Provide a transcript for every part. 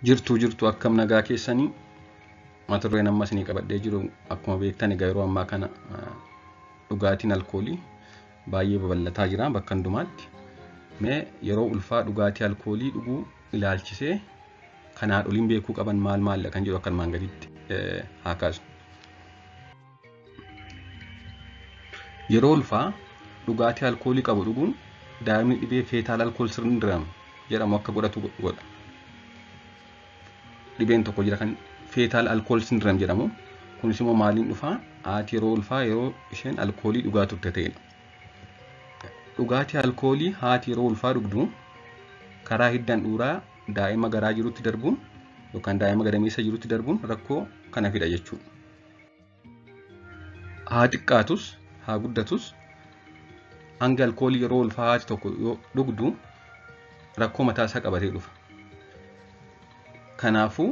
jirtu akkam nagaa keessanii mata dureen amma isinii qabadhee jiru akkuma beektan egaa yeroo ammaa kana dhugaatiin alkoolii baay'ee babal'ataa jira bakka hundumaatti. Mee yeroo ulfaa dhugaatii alkoolii dhuguu ilaalchisee kan haadholiin beekuu qaban maal kan jedhu akkanumaan gaditti haa kaasnu. Yeroo ulfaa dhugaatii alkoolii qabu dhuguun daa'imni dhibee feetaal alkool sindiraam jedhamu akka godhatu godha. Dhibeen tokko jira kan feetaal alkool sindiraam jedhamu. Kunis immoo maaliin dhufaa? Haati yeroo ulfaa yeroo isheen alkoolii dhugaa turte ta'edha. Dhugaatii alkoolii haati yeroo ulfaa dhugdu karaa hiddan dhuuraa daa'ima garaa jirutti darbuun yookaan daa'ima gadameessa jirutti darbuun rakkoo kana fida jechuudha. Haa xiqqaatus haa guddatus hanga alkoolii yeroo ulfaa haati tokko yoo dhugdu rakkoo mataa isaa qabatee dhufa. Kanaafuu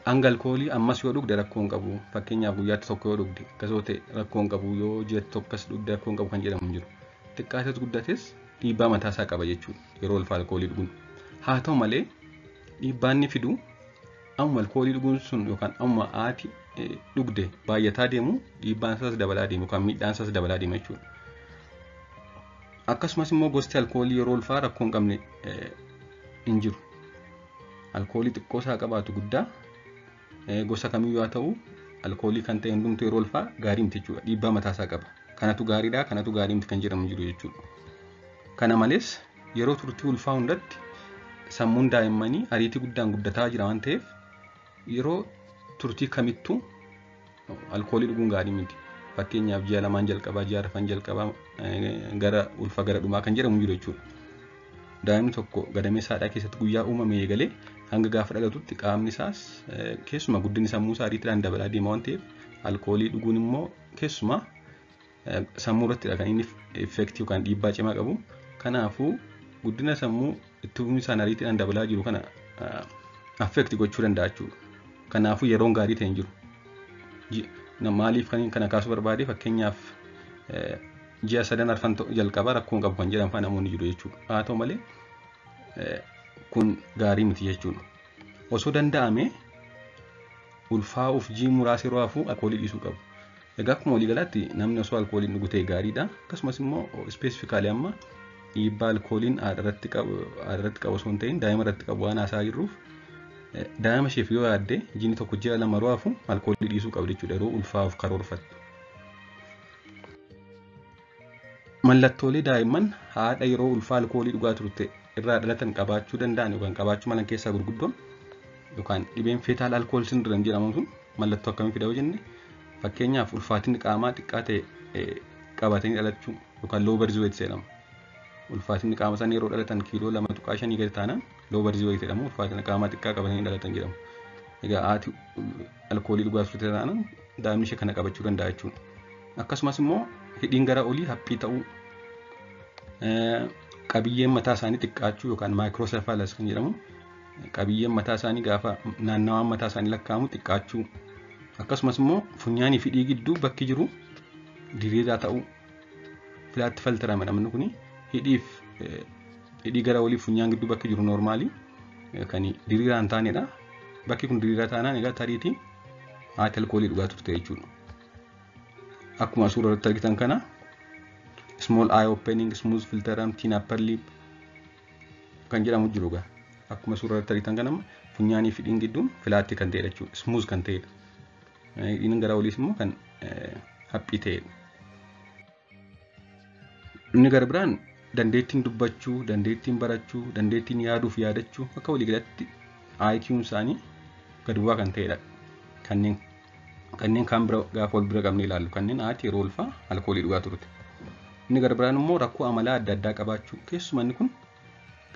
hanga alkoolii ammas yoo dhugde rakkoo hin qabu. Fakkeenyaaf guyyaatti tokko yoo dhugde akkasoo ta'e rakkoo hin qabu, yoo ji'atti tokkos dhugde rakkoo hin qabu kan jedhamu jiru. Xiqqaates guddates dhiibbaa mataa isaa qaba jechuudha yeroo ulfaa alkoolii dhuguun. Haa ta'u malee dhiibbaan inni fidu amma alkoolii dhuguun sun yookaan amma haati dhugde baay'ataa deemu dhiibbaan isaas dabalaa deemu yookaan miidhaan isaas dabalaa deema jechuudha. Akkasumas immoo gosti alkoolii yeroo ulfaa rakkoo hin qabne hin jiru. Alkoolii xiqqoo isaa qabaatu guddaa gosa kamiyyuu haa ta'u alkoolii kan ta'e hundumtu yeroo ulfaa gaarii miti jechuudha. Dhiibbaa mataa isaa qaba. Kanatu gaariidha, kanatu gaarii miti kan jedhamu jiru jechuudha. Kana malees yeroo turtii ulfaa hundatti sammuun daa'immanii ariitii guddaan guddataa jira waan ta'eef yeroo turtii kamittuu alkoolii dhuguun gaarii miti. Fakkeenyaaf ji'a lamaan jalqabaa, ji'a arfan jalqabaa gara ulfa gara dhumaa kan jedhamu jiru jechuudha. Daa'imni tokko gadameessaadhaa keessatti guyyaa uumame eegalee hanga gaafa dhalatutti qaamni isaas keessumaa guddinni sammuu isaa ariitiidhaan dabalaa deema waan ta'eef alkoolii dhuguun immoo keessumaa sammuu irratti kan inni effektii yookaan dhiibbaa cimaa qabu. Kanaafuu guddina sammuu itti fufiinsaan ariitiidhaan dabalaa jiru kana affektii gochuu danda'a jechuudha. Kanaafuu yeroon gaarii ta'e hin jiru. Maaliif kana kaasuu barbaade? Fakkeenyaaf ji'a sadan arfan jalqabaa rakkoo hin qabu kan jedhan faana namoonni jiru jechuudha. Haa ta'u malee kun gaarii miti jechuudha. Osoo danda'ame ulfaa'uuf ji'i muraasa yeroo hafu alkoolii dhiisuu qabu. Egaa akkuma waliigalaatti namni osoo alkooliin dhugu ta'e gaariidha. Akkasumas immoo ispeesifikaalii amma dhiibbaa alkooliin haadha irratti qabu osoo hin ta'in daa'ima irratti qabu waan haasaa jirruuf daa'ima isheef yoo yaadde ji'i tokko ji'a lama yeroo hafu alkoolii dhiisuu qabdi jechuudha yeroo ulfaa'uuf karoorfattu. Mallattoolee daa'imman haadha yeroo ulfaa alkoolii dhugaa turte irraa dhalatan qabaachuu danda'an yookaan qabaachuu malan keessaa gurguddoon yookaan dhibeen feetaal alkool sindiraam jedhamu sun mallattoo akkamii fida yoo jenne fakkeenyaaf ulfaatinni qaamaa xiqqaa ta'e qabatanii dhalachuu yookaan loo barzii weet jedhamu. Ulfaatinni qaama isaanii yeroo dhalatan kiiloo 2.5 gadi taanaan loo barzii weet jedhamu. Ulfaatina qaamaa xiqqaa qabatanii dhalatan jedhamu. Egaa haati alkoolii dhugaa turte taanaan daa'imni ishee kana qabachuu danda'a jechuudha. Akkasumas immoo hidhiin gara olii haphii ta'uu, qabiyyeen mataa isaanii xiqqaachuu yookaan maayikiroosefalas kan jedhamu. Qabiyyeen mataa isaanii gaafa naannawaan mataa isaanii lakkaa'amu xiqqaachuu. Akkasumas immoo funyaanii fi hidhii gidduu bakki jiru diriiraa ta'uu. Filaatti faltiraama namni kuni hidhii gara olii funyaan gidduu bakki jiru noormaalii kan diriiraa hin taanedha. Bakki kun diriiraa taanaan egaa tariitii haati alkoolii dhugaa turte jechuudha. Akkuma suuraa irratti argitan kana small eye opening, smooth filteram, thin upper lip kan jedhamu jiru egaa. Akkuma suuraa irratti argitan kana funyaanii fi hidhiin gidduun filaatti kan ta'edha jechuudha. Smooth kan ta'edha. Hidhiin gara oliis immoo kan haphii ta'edha. Inni gara biraan dandeettiin dubbachuu, dandeettiin barachuu, dandeettiin yaaduuf yaadachuu akka waliigalatti IQ'n isaanii gad bu'aa kan ta'edha. Kanneen kaan bira gaafa wal bira qabnee ilaallu kanneen haati yeroo ulfaa alkoolii dhugaa turte. Inni gara biraan immoo rakkoo amalaa adda addaa qabaachuu. Keessumaa inni kun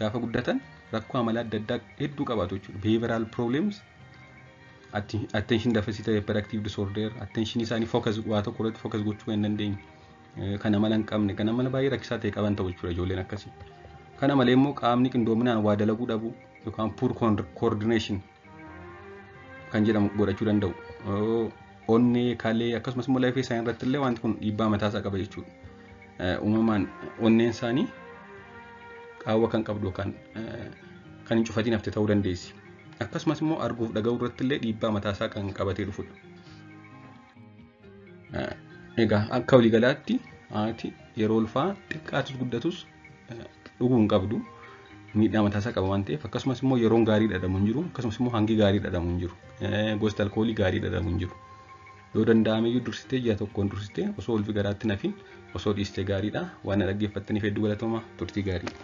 gaafa guddatan rakkoo amalaa adda addaa hedduu qabaatu jechuudha. Behavioral problems, attention deficit hyperactive disorder, attention isaanii focus waa tokko irratti focus gochuu hin dandeenye. Kana mala hin qabne, kana mala baay'ee rakkisaa ta'e qaban ta'u jechuudha ijoolleen akkasii. Kana malee immoo qaamni qindoominaan waa dalaguu dhabu yookaan poor coordination kan jedhamu godhachuu danda'u. Onnee, kalee akkasumas immoo lafee isaanii irratti illee wanti kun dhiibbaa mataa isaa qaba jechuudha. Uumamaan onneen isaanii qaawwa kan qabdu yookaan kan hin cufatiin hafte ta'uu dandeessi. Akkasumas immoo arguuf dhaga'uu irratti illee dhiibbaa mataasaa kan qabatee dhufudha. Egaa akka waliigalaatti haati yeroo ulfaa xiqqaatus guddatus dhuguu hin qabdu. Miidhaa mataasaa qaba waan ta'eef, akkasumas immoo yeroon gaarii dhadhamu hin jiru, akkasumas immoo hangi gaarii dhadhamu hin jiru, gosti alkoolii gaarii dhadhamu hin jiru. Yoo danda'ameyyuu dursitee ji'a tokkoon dursitee osoo ulfi garaatti nafin osoo dhiistee gaariidha. Waan dhaggeeffattaniif hedduu galatooma. Turtii gaarii.